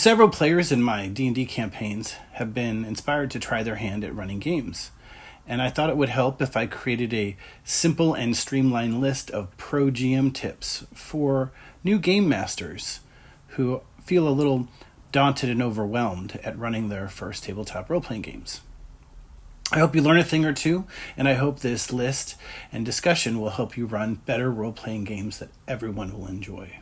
Several players in my D&D campaigns have been inspired to try their hand at running games, and I thought it would help if I created a simple and streamlined list of pro GM tips for new game masters who feel a little daunted and overwhelmed at running their first tabletop role-playing games. I hope you learn a thing or two, and I hope this list and discussion will help you run better role-playing games that everyone will enjoy.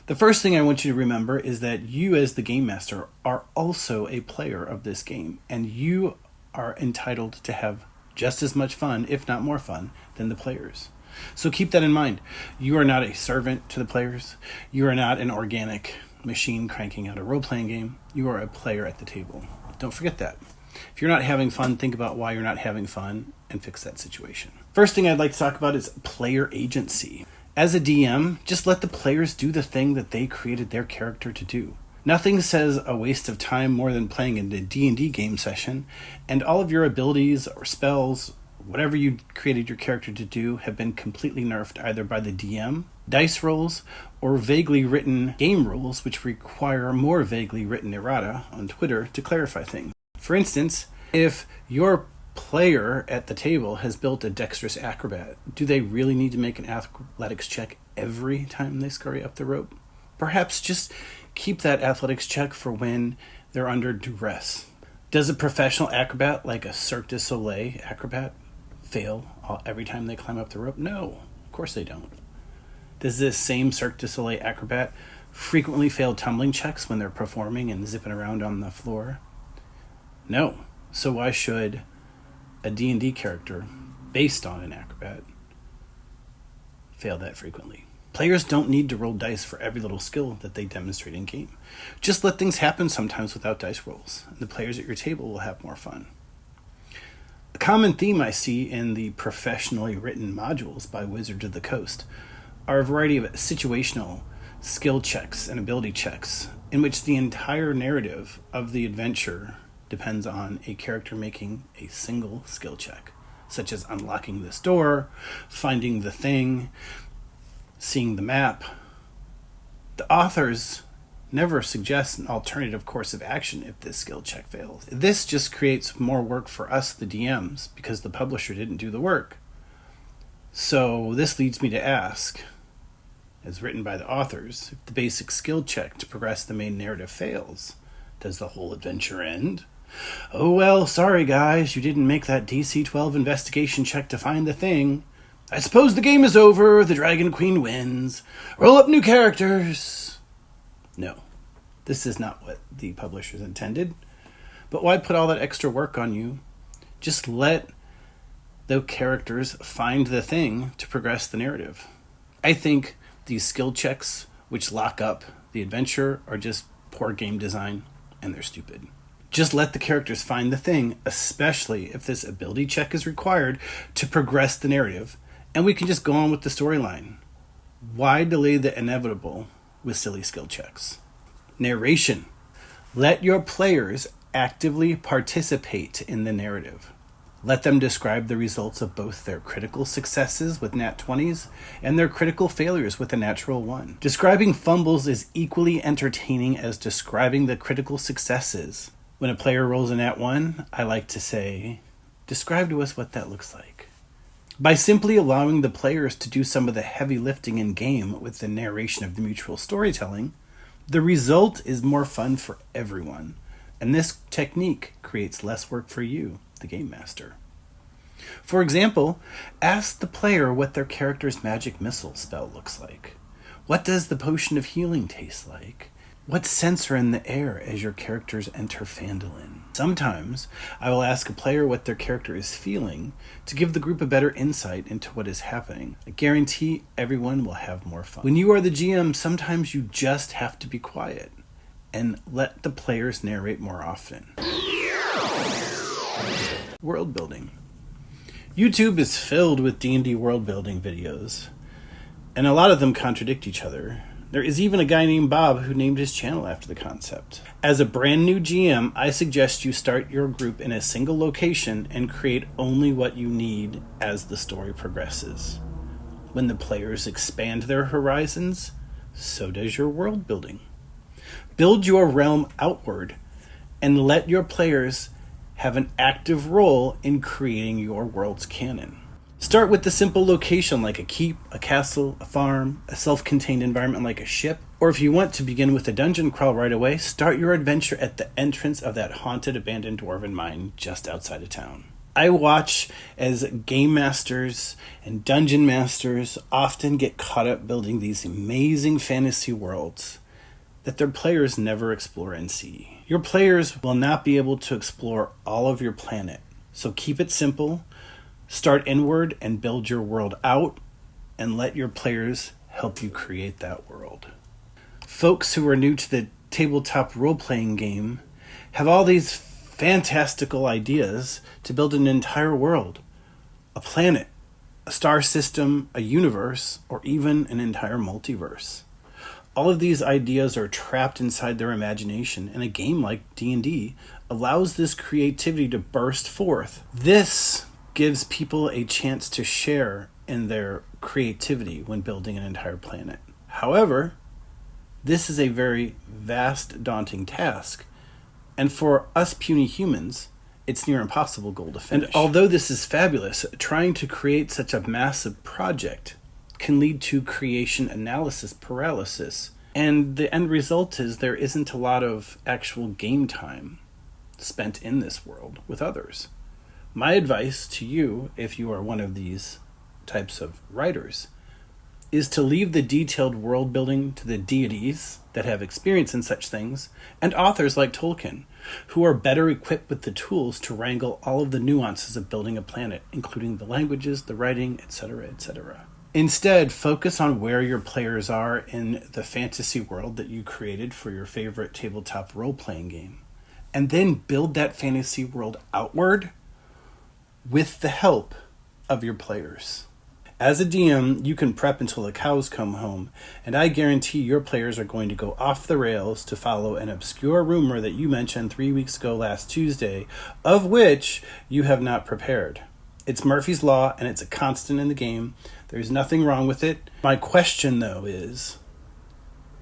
The first thing I want you to remember is that you as the game master are also a player of this game, and you are entitled to have just as much fun, if not more fun, than the players. So keep that in mind. You are not a servant to the players. You are not an organic machine cranking out a role-playing game. You are a player at the table. Don't forget that. If you're not having fun, think about why you're not having fun and fix that situation. First thing I'd like to talk about is player agency. As a DM, just let the players do the thing that they created their character to do. Nothing says a waste of time more than playing in a D&D game session, and all of your abilities or spells, whatever you created your character to do, have been completely nerfed either by the DM, dice rolls, or vaguely written game rules, which require more vaguely written errata on Twitter to clarify things. For instance, if your player at the table has built a dexterous acrobat, do they really need to make an athletics check every time they scurry up the rope? Perhaps just keep that athletics check for when they're under duress. Does a professional acrobat like a Cirque du Soleil acrobat fail every time they climb up the rope? No, of course they don't. Does this same Cirque du Soleil acrobat frequently fail tumbling checks when they're performing and zipping around on the floor? No. So why should a D&D character based on an acrobat fail that frequently? Players don't need to roll dice for every little skill that they demonstrate in game. Just let things happen sometimes without dice rolls, and the players at your table will have more fun. A common theme I see in the professionally written modules by Wizards of the Coast are a variety of situational skill checks and ability checks in which the entire narrative of the adventure depends on a character making a single skill check, such as unlocking this door, finding the thing, seeing the map. The authors never suggest an alternative course of action if this skill check fails. This just creates more work for us, the DMs, because the publisher didn't do the work. So this leads me to ask, as written by the authors, if the basic skill check to progress the main narrative fails, does the whole adventure end? Oh well, sorry guys, you didn't make that DC 12 investigation check to find the thing. I suppose the game is over, the Dragon Queen wins. Roll up new characters. No, this is not what the publishers intended. But why put all that extra work on you? Just let the characters find the thing to progress the narrative. I think these skill checks, which lock up the adventure, are just poor game design, and they're stupid. Just let the characters find the thing, especially if this ability check is required to progress the narrative, and we can just go on with the storyline. Why delay the inevitable with silly skill checks? Narration. Let your players actively participate in the narrative. Let them describe the results of both their critical successes with nat 20s and their critical failures with a natural 1. Describing fumbles is equally entertaining as describing the critical successes. When a player rolls a nat 1, I like to say, describe to us what that looks like. By simply allowing the players to do some of the heavy lifting in game with the narration of the mutual storytelling, the result is more fun for everyone. And this technique creates less work for you, the game master. For example, ask the player what their character's magic missile spell looks like. What does the potion of healing taste like? What scents are in the air as your characters enter Phandalin? Sometimes I will ask a player what their character is feeling to give the group a better insight into what is happening. I guarantee everyone will have more fun. When you are the GM, sometimes you just have to be quiet and let the players narrate more often. World building. YouTube is filled with D&D world building videos, and a lot of them contradict each other. There is even a guy named Bob who named his channel after the concept. As a brand new GM, I suggest you start your group in a single location and create only what you need as the story progresses. When the players expand their horizons, so does your world building. Build your realm outward and let your players have an active role in creating your world's canon. Start with the simple location like a keep, a castle, a farm, a self-contained environment like a ship, or if you want to begin with a dungeon crawl right away, start your adventure at the entrance of that haunted abandoned dwarven mine just outside of town. I watch as game masters and dungeon masters often get caught up building these amazing fantasy worlds that their players never explore and see. Your players will not be able to explore all of your planet, so keep it simple, start inward and build your world out, and let your players help you create that world. Folks who are new to the tabletop role-playing game have all these fantastical ideas to build an entire world, a planet, a star system, a universe, or even an entire multiverse. All of these ideas are trapped inside their imagination, and a game like D&D allows this creativity to burst forth. This gives people a chance to share in their creativity when building an entire planet. However, this is a very vast, daunting task, and for us puny humans, it's near impossible goal to finish. And although this is fabulous, trying to create such a massive project can lead to creation analysis paralysis. And the end result is there isn't a lot of actual game time spent in this world with others. My advice to you, if you are one of these types of writers, is to leave the detailed world building to the deities that have experience in such things, and authors like Tolkien, who are better equipped with the tools to wrangle all of the nuances of building a planet, including the languages, the writing, etc., etc. Instead, focus on where your players are in the fantasy world that you created for your favorite tabletop role-playing game, and then build that fantasy world outward with the help of your players. As a DM, you can prep until the cows come home, and I guarantee your players are going to go off the rails to follow an obscure rumor that you mentioned 3 weeks ago last Tuesday, of which you have not prepared. It's Murphy's Law, and it's a constant in the game. There's nothing wrong with it. My question, though, is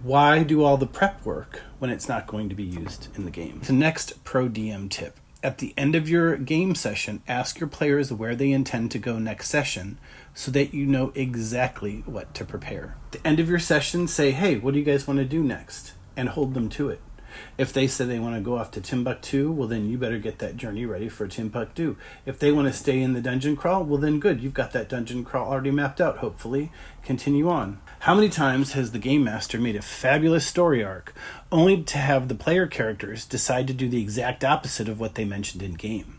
why do all the prep work when it's not going to be used in the game? The next pro DM tip. At the end of your game session, ask your players where they intend to go next session so that you know exactly what to prepare. At the end of your session, say, hey, what do you guys want to do next? And hold them to it. If they say they want to go off to Timbuktu, well, then you better get that journey ready for Timbuktu. If they want to stay in the dungeon crawl, well, then good. You've got that dungeon crawl already mapped out, hopefully. Continue on. How many times has the game master made a fabulous story arc only to have the player characters decide to do the exact opposite of what they mentioned in game?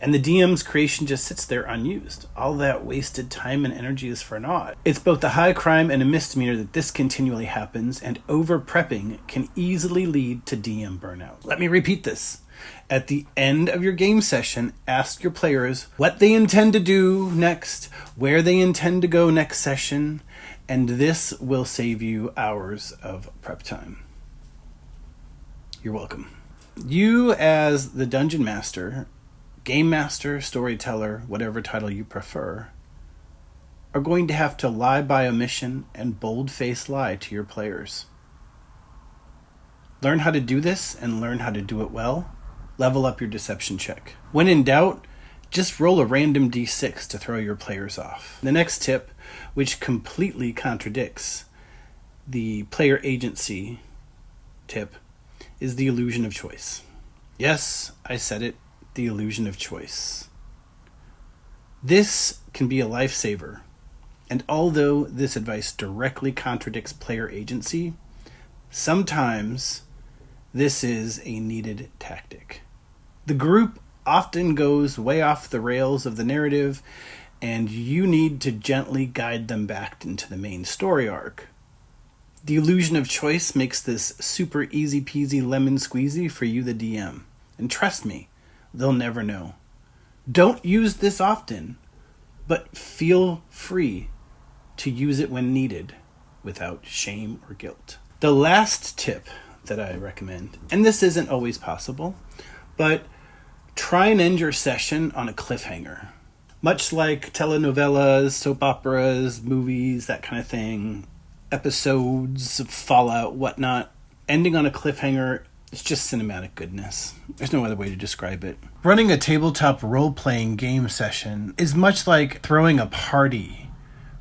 And the DM's creation just sits there unused. All that wasted time and energy is for naught. It's both a high crime and a misdemeanor that this continually happens, and over-prepping can easily lead to DM burnout. Let me repeat this. At the end of your game session, ask your players what they intend to do next, where they intend to go next session, and this will save you hours of prep time. You're welcome. You, as the dungeon master, game master, storyteller, whatever title you prefer, are going to have to lie by omission and bold-faced lie to your players. Learn how to do this and learn how to do it well. Level up your deception check. When in doubt, just roll a random d6 to throw your players off. The next tip, which completely contradicts the player agency tip, is the illusion of choice. Yes, I said it. The illusion of choice. This can be a lifesaver, and although this advice directly contradicts player agency, sometimes this is a needed tactic. The group often goes way off the rails of the narrative, and you need to gently guide them back into the main story arc. The illusion of choice makes this super easy peasy lemon squeezy for you, the DM. And trust me, they'll never know. Don't use this often, but feel free to use it when needed without shame or guilt. The last tip that I recommend, and this isn't always possible, but try and end your session on a cliffhanger. Much like telenovelas, soap operas, movies, that kind of thing, episodes of Fallout, whatnot, ending on a cliffhanger. It's just cinematic goodness. There's no other way to describe it. Running a tabletop role-playing game session is much like throwing a party.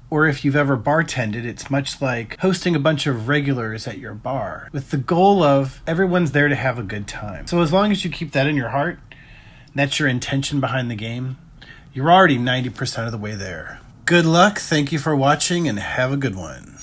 Or if you've ever bartended, it's much like hosting a bunch of regulars at your bar, with the goal of everyone's there to have a good time. So as long as you keep that in your heart, and that's your intention behind the game, you're already 90% of the way there. Good luck, thank you for watching, and have a good one.